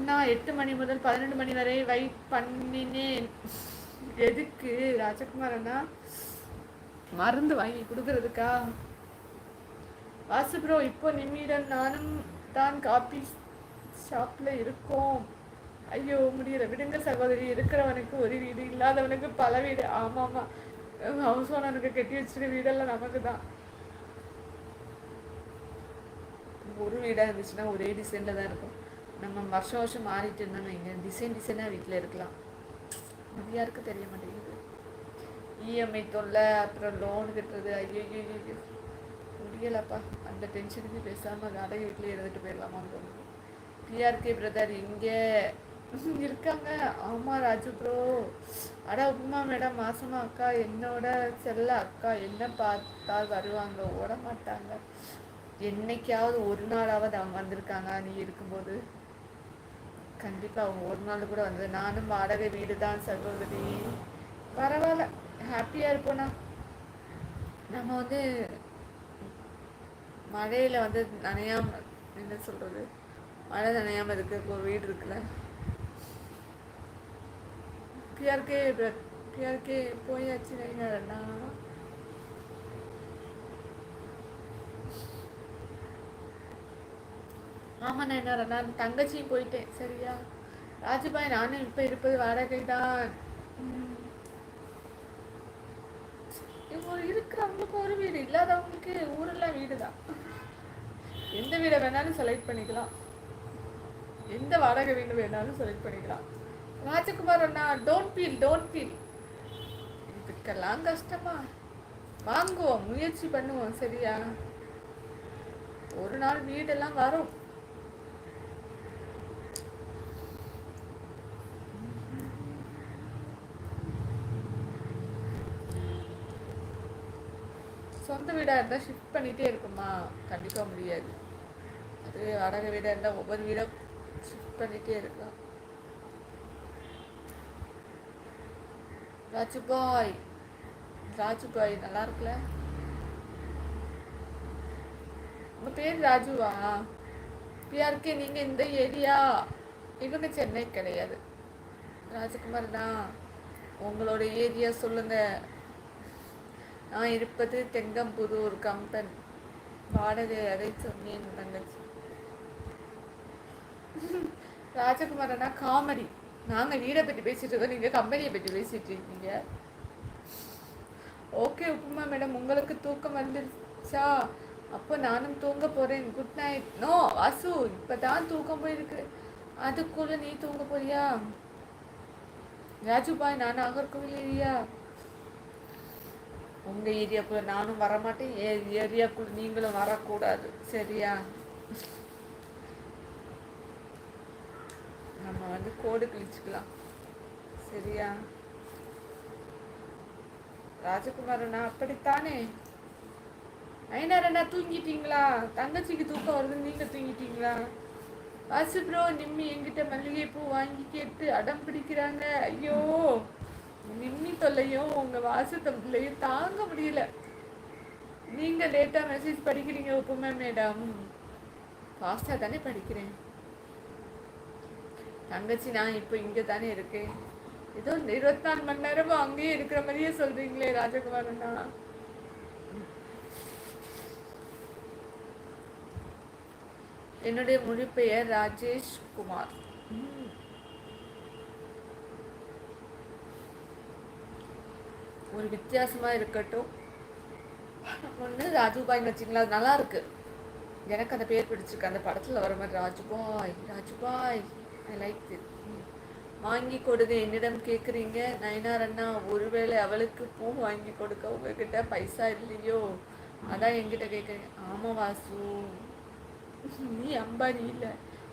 நான் 8 மணி முதல் 12 மணி வரை வெயிட் பண்ணினேன். எதுக்கு ராஜகுமார் அண்ணா? மருந்து வாங்கி கொடுக்கறதுக்கா? வாசு ப்ரோ, இப்போ நிம்மிடம் நானும் தான் காபி ஷாப்ல இருக்கோம். ஐயோ முடியல, விடுங்க சகோதரி. இருக்கிறவனுக்கு ஒரு வீடு, இல்லாதவனுக்கு பல வீடு. ஆமாமா, ஹவுஸ் ஓனருக்கு கட்டி வச்சுட்டு வீடெல்லாம் நமக்கு தான். ஒரு வீடாக இருந்துச்சுன்னா ஒரே டிசைனில் தான் இருக்கும். நம்ம வருஷம் வருஷம் மாறிட்டு இருந்தோம்னு வைங்க, டிசைனாக வீட்டில் இருக்கலாம். அது யாருக்கு தெரிய மாட்டேங்குது. இஎம்ஐ தொல்லை, அப்புறம் லோன் கட்டுறது. ஐயோ முடியலப்பா. அந்த டென்ஷனுக்கு பேசாமல் வாடகை வீட்டிலே இருந்துட்டு போயிடலாமான்னு தோணுது. டிஆர்கே பிரதர் இங்கே இருக்காங்க. ஆமாம் ராஜு ப்ரோ. அடா உமா மேடம், மாசமா அக்கா, என்னோட செல்ல அக்கா, என்ன பார்த்தால் வருவாங்க, ஓட மாட்டாங்க. என்னைக்காவது ஒரு நாளாவது அவங்க வந்திருக்காங்க நீ இருக்கும்போது? கண்டிப்பாக அவங்க ஒரு நாள் கூட வந்தது. நானும் வாடகை வீடு தான் சகோதரி. பரவாயில்ல, ஹாப்பியாக இருப்போண்ணா. நம்ம வந்து மழையில் வந்து நனையாமல், என்ன சொல்கிறது, மழை நனையாமல் இருக்க ஒரு வீடு இருக்குல்ல. பிஆர்கே போயாச்சு நைனாரண்ணா. ஆமாம் நைனாரண்ணா, தங்கச்சியும் போயிட்டேன். சரியா ராஜுபாய், நானும் இப்போ இருப்பது வாடகை தான். இப்போ இருக்கிறவங்களுக்கு ஒரு வீடு, இல்லாதவங்களுக்கு ஊரெல்லாம் வீடு தான். எந்த வீடை வேணாலும் செலக்ட் பண்ணிக்கலாம், எந்த வாடகை வீடு வேணாலும் செலக்ட் பண்ணிக்கலாம். ராஜகுமார் அண்ணா, டோன்ட் ஃபீல். இதுக்கெல்லாம் கஷ்டமா? வாங்குவோம், முயற்சி பண்ணுவோம். சரியா, ஒரு நாள் வீடெல்லாம் வரும். சொந்த வீடாக இருந்தால் ஷிஃப்ட் பண்ணிகிட்டே இருக்குமா? கண்டிப்பாக முடியாது. அது வாடகை வீடாக இருந்தால் ஒவ்வொரு வீடாக ஷிஃப்ட் பண்ணிகிட்டே இருக்கலாம். ராஜுபாய் நல்லா இருக்குல்ல? உங்கள் பேர் ராஜுவா? பிஆர்கே, நீங்கள் இந்த ஏரியா? இவங்க சென்னை கிடையாது. ராஜகுமார் தான். உங்களோட ஏரியா சொல்லுங்கள். நான் இருப்பது தெங்கம்புதூர் கம்பன். வாடகை அதை சொன்னேன் தங்கச்சி. ராஜகுமார் அண்ணா காமெடி. நாங்கள் வீடை பற்றி பேசிட்டு இருக்கோம், நீங்கள் கம்பெனியை பற்றி பேசிட்டு இருக்கீங்க. ஓகே உப்புமா மேடம், உங்களுக்கு தூக்கம் வந்துருச்சா? அப்போ நானும் தூங்க போகிறேன். Good night. நோ வாசு, இப்போ தான் தூக்கம் போயிருக்கு, அதுக்குள்ளே நீ தூங்க போறியா? ராஜுபாய், நான் நாகர்கோவில் ஏரியா. உங்கள் ஏரியாக்குள்ளே நானும் வரமாட்டேன், ஏரியாக்குள்ளே நீங்களும் வரக்கூடாது. சரியா, நம்ம வந்து கோடு கிழிச்சுக்கலாம். சரியா ராஜகுமாரண்ணா? அப்படித்தானே. ஐநாரண்ணா தூங்கிட்டீங்களா? தங்கச்சிக்கு தூக்கம் வருது, நீங்கள் தூங்கிட்டீங்களா? வாசு ப்ரோ, நிம்மி என்கிட்ட மல்லிகைப்பூ வாங்கி கேட்டு அடம் பிடிக்கிறாங்க. ஐயோ, நிம்மி தொல்லையும் உங்கள் வாசு தொல்லையும் தாங்க முடியல. நீங்கள் லேட்டாக மெசேஜ் படிக்கிறீங்க உப்புமா மேடம். ஃபாஸ்ட்டாக தானே படிக்கிறேன் தங்கச்சி. நான் இப்போ இங்கே தானே இருக்கேன். ஏதோ 24 மணி நேரமும் அங்கேயே இருக்கிற மாதிரியே சொல்கிறீங்களே ராஜகுமார் அண்ணா. என்னுடைய முழு பெயர் ராஜேஷ் குமார். ஒரு வித்தியாசமாக இருக்கட்டும். ஒன்று ராஜுபாய்னு வச்சிங்களா, அது நல்லா இருக்கு. எனக்கு அந்த பேர் பிடிச்சிருக்கு, அந்த படத்தில் வர மாதிரி. Rajubhai I like it. வாங்கி கொடுங்க என்னிடம் கேட்குறீங்க நயனார் அண்ணா. ஒருவேளை அவளுக்கு பூ வாங்கி கொடுக்க உங்ககிட்ட பைசா இல்லையோ, அதான் என்கிட்ட கேட்குறீங்க. ஆமாம் வாசு, நீ அம்பானி இல்லை,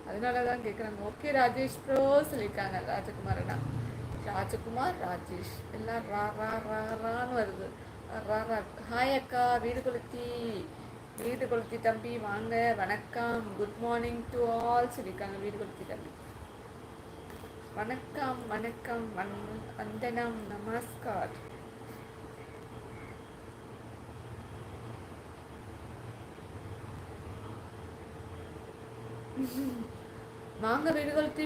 அதனால தான் கேட்குறாங்க. ஓகே ராஜேஷ் ப்ரோ சொல்லியிருக்காங்க ராஜகுமார் அண்ணா. ராஜகுமார் ராஜேஷ் எல்லாம் ரா ரா ரா ரான்னு வருது. ரா ரா. ஹாய் அக்கா, வீடு கொளுத்தி தம்பி வாங்க, வணக்கம், குட் மார்னிங் டு ஆல் சொல்லியிருக்காங்க. வீடு கொளுத்தி தம்பி வணக்கம் வந்தனம் நமஸ்கார். வாங்க வீடு கொளுத்தி